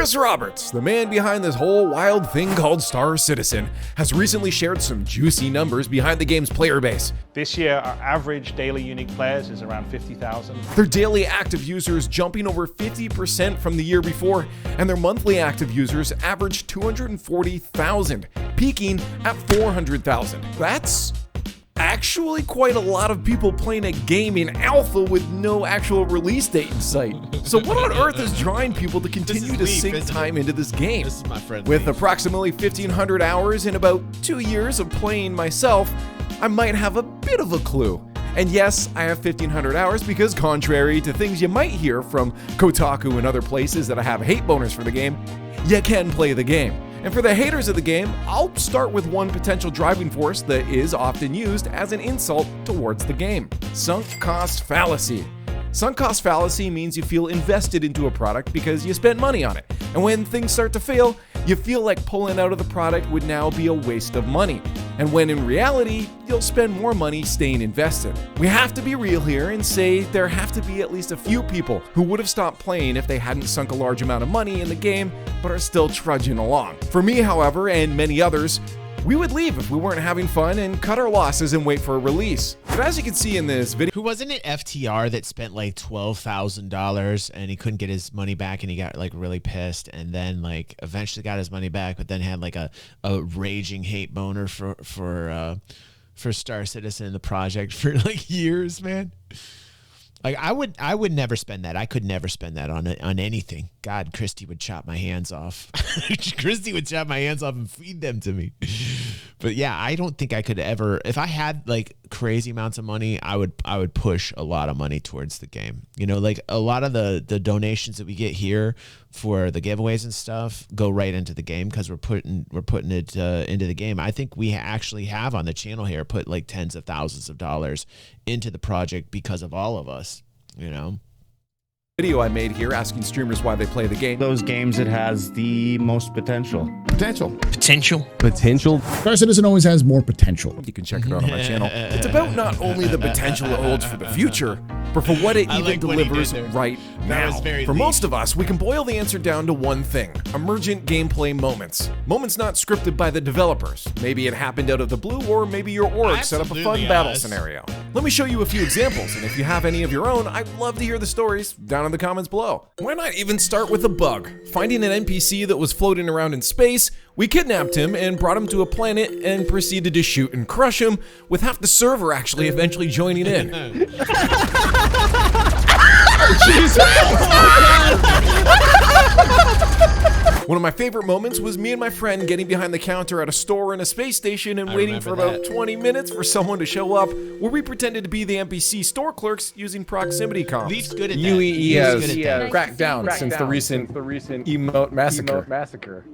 Chris Roberts, the man behind this whole wild thing called Star Citizen, has recently shared some juicy numbers behind the game's player base. This year, our average daily unique players is around 50,000. Their daily active users jumping over 50% from the year before, and their monthly active users averaged 240,000, peaking at 400,000. That's actually quite a lot of people playing a game in alpha with no actual release date in sight. So what on earth is drawing people to continue to sink time into this game? This is my friend With Leaf. approximately 1,500 hours and about 2 years of playing myself, I might have a bit of a clue. And yes, I have 1,500 hours because contrary to things you might hear from Kotaku and other places that I have hate boners for the game, you can play the game. And for the haters of the game, I'll start with one potential driving force that is often used as an insult towards the game: sunk cost fallacy. Sunk cost fallacy means you feel invested into a product because you spent money on it. And when things start to fail, you feel like pulling out of the product would now be a waste of money. And when in reality, you'll spend more money staying invested. We have to be real here and say there have to be at least a few people who would have stopped playing if they hadn't sunk a large amount of money in the game, but are still trudging along. For me, however, and many others, we would leave if we weren't having fun and cut our losses and wait for a release. But as you can see in this video, Who wasn't it FTR that spent like $12,000 and he couldn't get his money back and he got like really pissed and then like eventually got his money back, but then had like a raging hate boner for Star Citizen, the project, for like years, man. Like I would never spend that. I could never spend that on anything. God, Christy would chop my hands off. Christy would chop my hands off and feed them to me. But yeah, I don't think I could ever. If I had like crazy amounts of money, I would push a lot of money towards the game. You know, like a lot of the donations that we get here for the giveaways and stuff go right into the game because we're putting it into the game. I think we actually have on the channel here put like tens of thousands of dollars into the project because of all of us, you know. video I made here asking streamers why they play the game. Those games it has the most potential. Potential. Star Citizen always has more potential. You can check it out on my channel. It's about not only the potential it holds for the future, but for what it even delivers right now. For most of us, we can boil the answer down to one thing: emergent gameplay moments. Moments not scripted by the developers. Maybe it happened out of the blue, or maybe your org set up a fun battle scenario. Let me show you a few examples, and if you have any of your own, I'd love to hear the stories down in the comments below. Why not even start with a bug? Finding an NPC that was floating around in space, we kidnapped him and brought him to a planet and proceeded to shoot and crush him, with half the server actually eventually joining in. One of my favorite moments was me and my friend getting behind the counter at a store in a space station and waiting for about 20 minutes for someone to show up, where we pretended to be the NPC store clerks using proximity comms. Leaf's good at that. UEE has Leaf's cracked down since the recent emote massacre.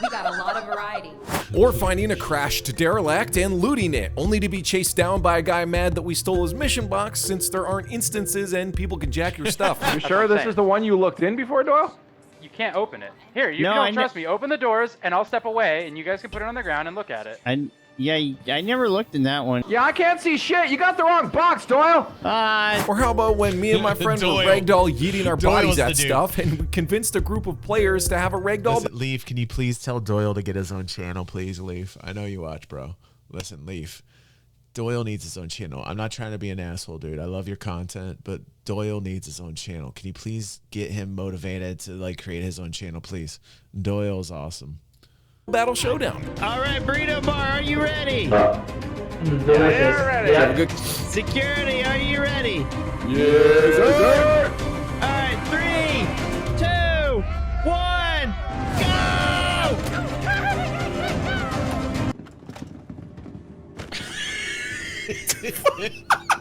We got a lot of variety. Or finding a crashed derelict and looting it, only to be chased down by a guy mad that we stole his mission box since there aren't instances and people can jack your stuff. You sure this is the one you looked in before, Doyle? You can't open it. Here, you don't trust me. Open the doors and I'll step away and you guys can put it on the ground and look at it. I never looked in that one. Yeah, I can't see shit. You got the wrong box, Doyle. Or how about when me and my friend were ragdoll yeeting our bodies at stuff and we convinced a group of players to have a ragdoll. Listen, Leaf, can you please tell Doyle to get his own channel, please, Leaf? I know you watch, bro. Listen, Leaf, Doyle needs his own channel. I'm not trying to be an asshole, dude. I love your content, but Doyle needs his own channel. Can you please get him motivated to like create his own channel, please? Doyle's awesome. Battle Showdown. All right, Burrito Bar, are you ready? They're ready. Have a good Security, are you ready? Yes, sir. All right, 3, 2, 1, go!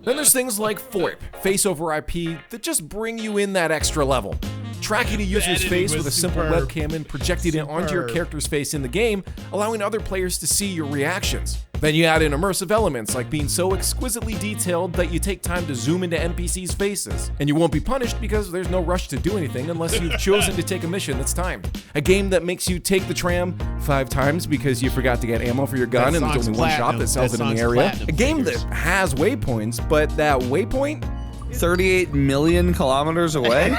Then there's things like FOIP, face over IP, that just bring you in that extra level. Tracking a user's face with a simple webcam and projecting it onto your character's face in the game, allowing other players to see your reactions. Then you add in immersive elements like being so exquisitely detailed that you take time to zoom into NPCs' faces. And you won't be punished because there's no rush to do anything unless you've chosen to take a mission that's timed. A game that makes you take the tram 5 times because you forgot to get ammo for your gun and there's only one shop that sells it in the area. A game that has waypoints, but that waypoint 38 million kilometers away?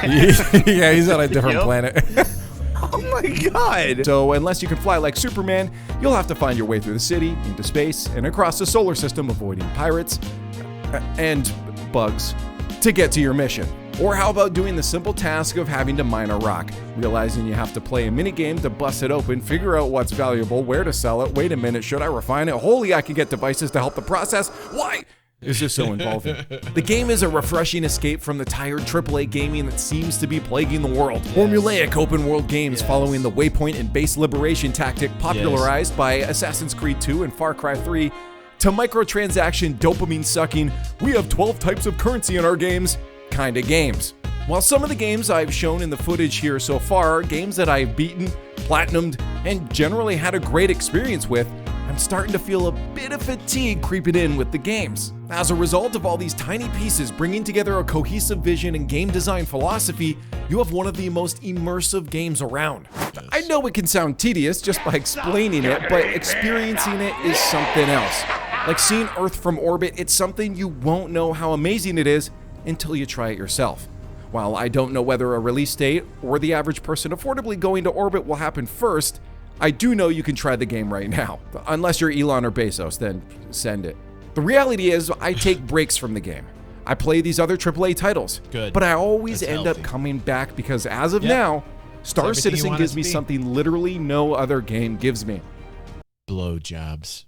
Yeah, he's on a different planet. Oh my god. So unless you can fly like Superman, you'll have to find your way through the city, into space, and across the solar system, avoiding pirates and bugs to get to your mission. Or how about doing the simple task of having to mine a rock, realizing you have to play a minigame to bust it open, figure out what's valuable, where to sell it, wait a minute, should I refine it? Holy, I can get devices to help the process. Why? It's just so involving. The game is a refreshing escape from the tired AAA gaming that seems to be plaguing the world. Formulaic open world games following the waypoint and base liberation tactic popularized by Assassin's Creed 2 and Far Cry 3, to microtransaction dopamine sucking, we have 12 types of currency in our games kind of games. While some of the games I've shown in the footage here so far are games that I've beaten, platinumed, and generally had a great experience with, I'm starting to feel a bit of fatigue creeping in with the games. As a result of all these tiny pieces bringing together a cohesive vision and game design philosophy, you have one of the most immersive games around. I know it can sound tedious just by explaining it, but experiencing it is something else. Like seeing Earth from orbit, it's something you won't know how amazing it is until you try it yourself. While I don't know whether a release date or the average person affordably going to orbit will happen first, I do know you can try the game right now. Unless you're Elon or Bezos, then send it. The reality is, I take breaks from the game. I play these other AAA titles, but I always end up coming back because as of now, Star Citizen gives me something literally no other game gives me. Blowjobs.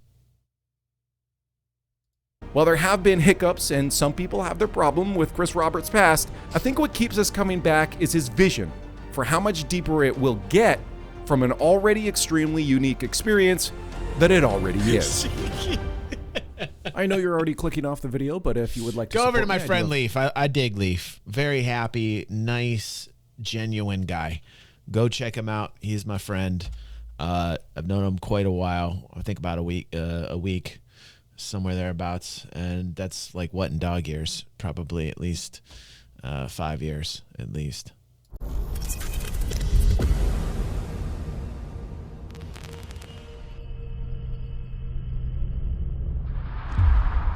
While there have been hiccups and some people have their problem with Chris Roberts' past, I think what keeps us coming back is his vision for how much deeper it will get from an already extremely unique experience that it already is. I know you're already clicking off the video, but if you would like to go over to support my friend Leaf. I dig Leaf. Very happy, nice, genuine guy. Go check him out. He's my friend. I've known him quite a while. I think about a week, somewhere thereabouts, and that's like what in dog years? Probably at least 5 years, at least.